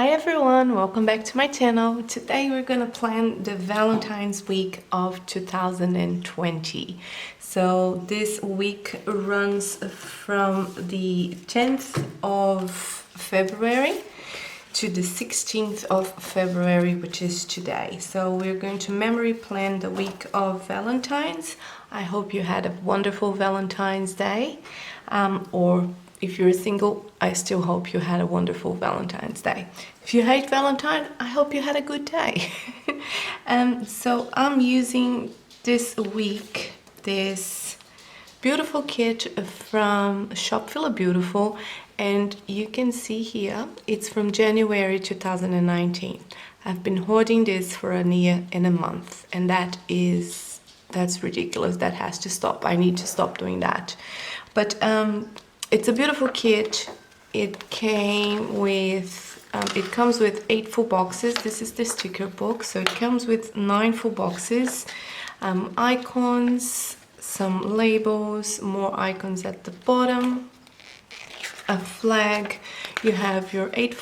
Hi everyone, welcome back to my channel. Today we're gonna plan the Valentine's week of 2020. So this week runs from the 10th of February to the 16th of February, which is today. So we're going to memory plan the week of Valentine's. I hope you had a wonderful Valentine's Day, or if you're single, I still hope you had a wonderful Valentine's Day. If you hate Valentine, I hope you had a good day. So I'm using this week this beautiful kit from shop Villabeauttiful, and you can see here it's from January 2019. I've been hoarding this for a year and a month, and that's ridiculous. That has to stop. I need to stop doing that. But it's a beautiful kit. It comes with 8 full boxes. This is the sticker book, so it comes with 9 full boxes, icons, some labels, more icons at the bottom, a flag. You have your 8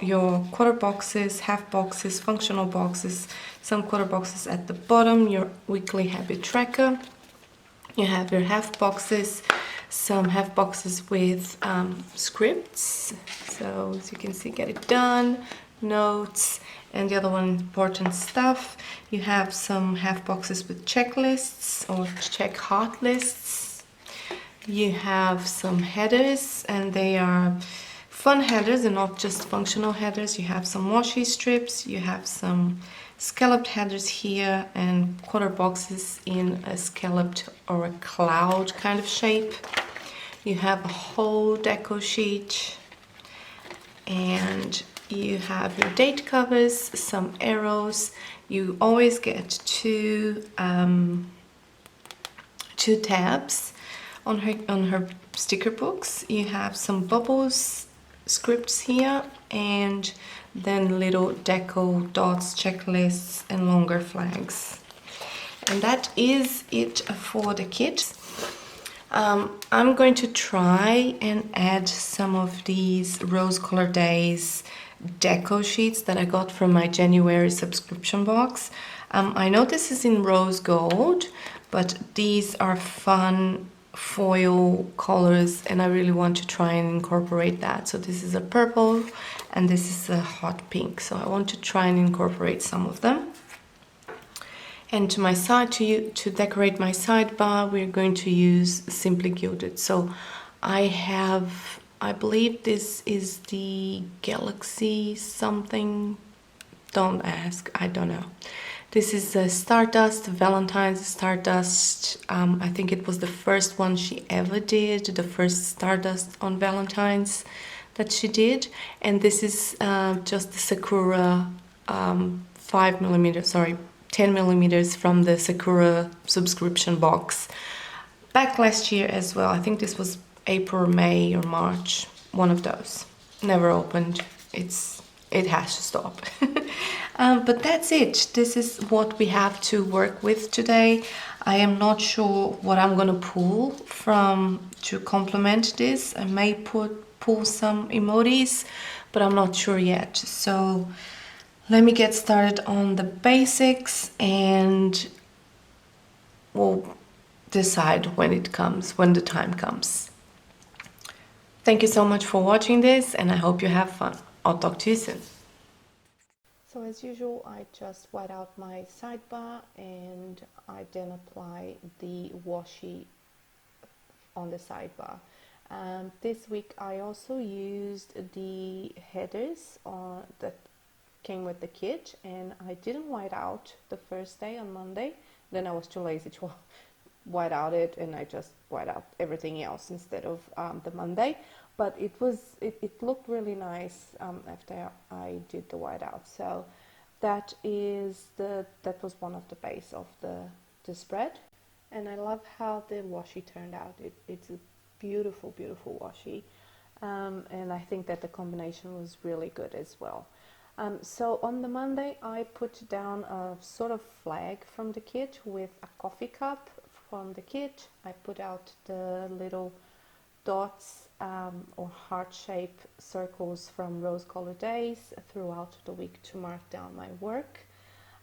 your quarter boxes, half boxes, functional boxes, some quarter boxes at the bottom, your weekly habit tracker. You have your half boxes, some half boxes with scripts, so as you can see, get it done, notes, and the other one, important stuff. You have some half boxes with checklists or check heart lists. You have some headers, and they are fun headers and not just functional headers. You have some washi strips, you have some scalloped headers here, and quarter boxes in a scalloped or a cloud kind of shape. You have a whole deco sheet, and you have your date covers, some arrows. You always get two tabs on her sticker books. You have some bubbles scripts here, and then little deco dots, checklists, and longer flags. And that is it for the kit. I'm going to try and add some of these Rose Color Days deco sheets that I got from my January subscription box. I know this is in rose gold, but these are fun foil colors, and I really want to try and incorporate that. So this is a purple and this is a hot pink, so I want to try and incorporate some of them. And to my side, to decorate my sidebar, we're going to use Simply Gilded. So I believe this is the Galaxy something, don't ask, I don't know. This is a Stardust, Valentine's Stardust. I think it was the first one she ever did, the first Stardust on Valentine's that she did. And this is just the Sakura 10 millimeters from the Sakura subscription box. Back last year as well. I think this was April, May, or March. One of those. Never opened. It has to stop. But that's it. This is what we have to work with today. I am not sure what I'm gonna pull from to complement this. I may pull some emojis, but I'm not sure yet. So let me get started on the basics, and we'll decide when the time comes. Thank you so much for watching this, and I hope you have fun. I'll talk to you soon. So as usual, I just white out my sidebar, and I then apply the washi on the sidebar. This week I also used the headers that came with the kit, and I didn't white out the first day on Monday. Then I was too lazy to white out it, and I just white out everything else instead of the Monday. But it looked really nice after I did the white out. So that was one of the base of the spread, and I love how the washi turned out. It's a beautiful washi, and I think that the combination was really good as well. So on the Monday I put down a sort of flag from the kit with a coffee cup from the kit. I put out the little dots or heart-shaped circles from rose-colored days throughout the week to mark down my work.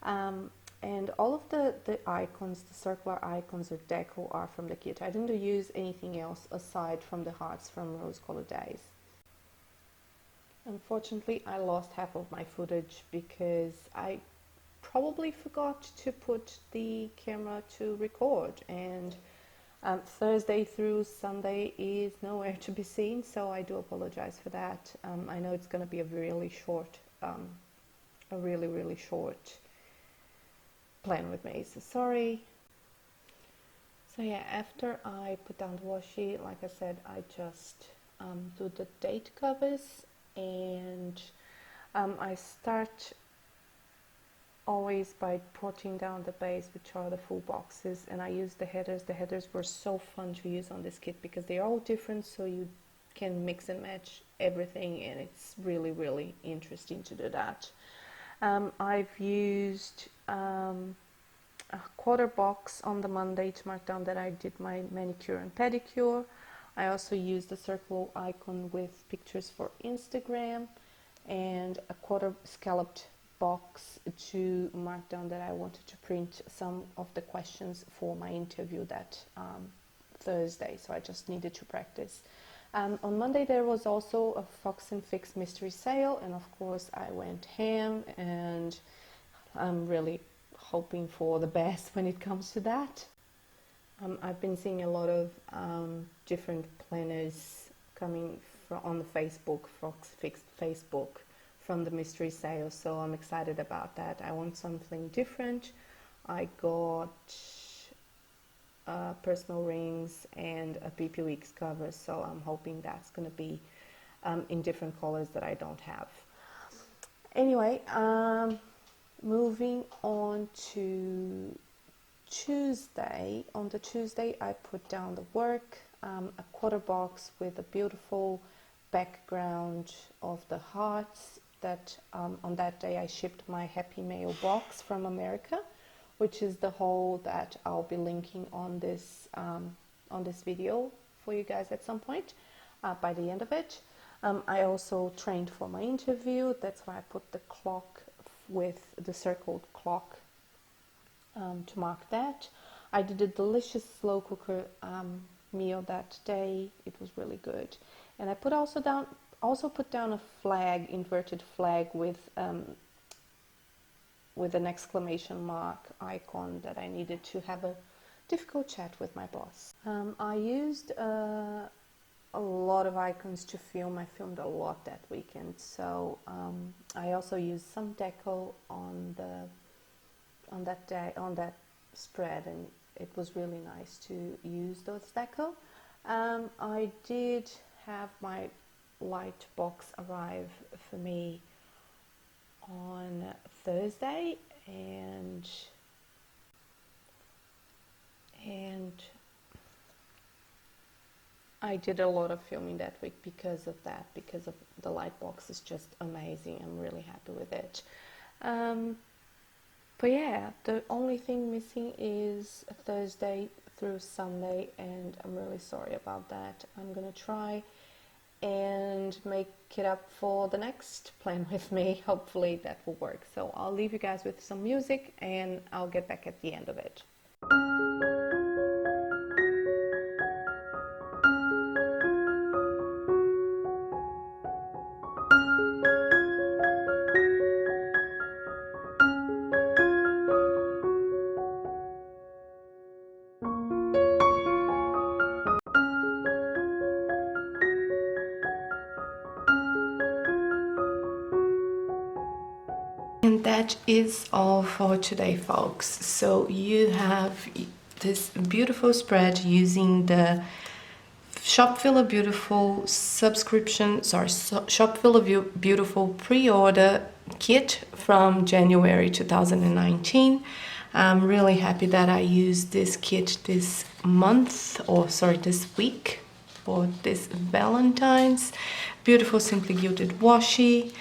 And all of the icons, the circular icons or deco, are from the kit. I didn't use anything else aside from the hearts from rose-colored days. Unfortunately, I lost half of my footage because I probably forgot to put the camera to record, and Thursday through Sunday is nowhere to be seen, so I do apologize for that. I know it's going to be a really short plan with me, so sorry. So yeah, after I put down the washi, like I said, I just do the date covers, and I start always by putting down the base, which are the full boxes, and I use the headers. The headers were so fun to use on this kit because they're all different, so you can mix and match everything, and it's really interesting to do that. I've used a quarter box on the Monday to mark down that I did my manicure and pedicure. I also used the circle icon with pictures for Instagram, and a quarter scalloped box to mark down that I wanted to print some of the questions for my interview that Thursday, so I just needed to practice. On Monday there was also a Fox and Fix mystery sale, and of course I went ham, and I'm really hoping for the best when it comes to that. I've been seeing a lot of different planners coming on the Facebook, Fox Fix Facebook, from the mystery sale, so I'm excited about that. I want something different. I got personal rings and a PP Weeks cover, so I'm hoping that's going to be in different colors that I don't have. Anyway, moving on to Tuesday. On the Tuesday I put down the work, a quarter box with a beautiful background of the hearts that on that day I shipped my Happy Mail box from America, which is the haul that I'll be linking on this video for you guys at some point by the end of it. I also trained for my interview. That's why I put the clock with the circled clock to mark that. I did a delicious slow cooker meal that day. It was really good, and I put put down a flag, inverted flag with an exclamation mark icon that I needed to have a difficult chat with my boss. I used a lot of icons to film. I filmed a lot that weekend, so I also used some deco on that spread, and it was really nice to use those deco. I did have my light box arrive for me on Thursday, and I did a lot of filming that week because of that, because of the light box is just amazing. I'm really happy with it. But yeah, the only thing missing is Thursday through Sunday, and I'm really sorry about that. I'm gonna try and make it up for the next plan with me. Hopefully that will work. So I'll leave you guys with some music, and I'll get back at the end of it. And that is all for today, folks. So you have this beautiful spread using the Shop Villabeauttiful Shop Villabeauttiful pre-order kit from January 2019. I'm really happy that I used this kit this week for this Valentine's. Beautiful Simply Gilded washi.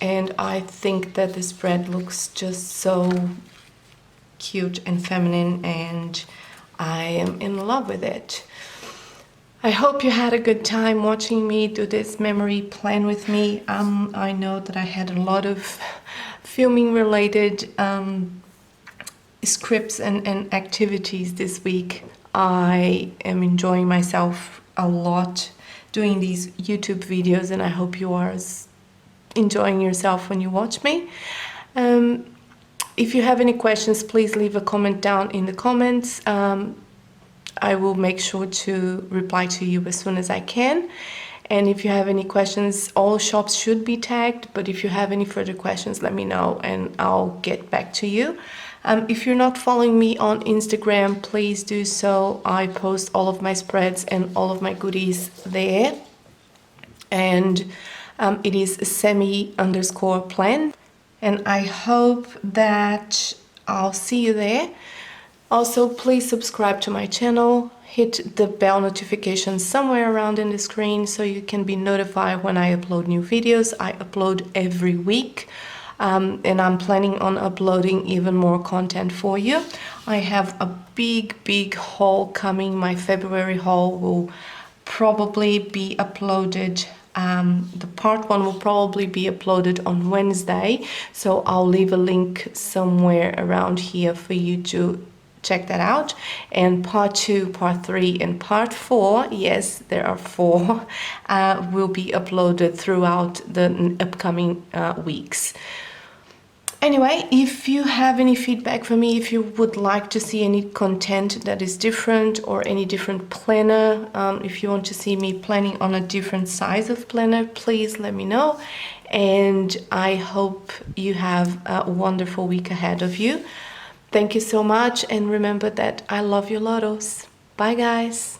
And I think that the spread looks just so cute and feminine, and I am in love with it. I hope you had a good time watching me do this memory plan with me. I know that I had a lot of filming related scripts and activities this week. I am enjoying myself a lot doing these YouTube videos, and I hope you are enjoying yourself when you watch me. If you have any questions, please leave a comment down in the comments. I will make sure to reply to you as soon as I can. And if you have any questions, all shops should be tagged, but if you have any further questions, let me know and I'll get back to you. If you're not following me on Instagram, please do so. I post all of my spreads and all of my goodies there. And it is Sammie_plan. And I hope that I'll see you there. Also, please subscribe to my channel, hit the bell notification somewhere around in the screen so you can be notified when I upload new videos. I upload every week, and I'm planning on uploading even more content for you. I have a big haul coming. My February haul will probably be uploaded. The part 1 will probably be uploaded on Wednesday, so I'll leave a link somewhere around here for you to check that out. And part 2, part 3, and part 4, yes, there are 4, will be uploaded throughout the upcoming weeks. Anyway, if you have any feedback for me, if you would like to see any content that is different or any different planner, if you want to see me planning on a different size of planner, please let me know. And I hope you have a wonderful week ahead of you. Thank you so much, and remember that I love you, lottles. Bye, guys.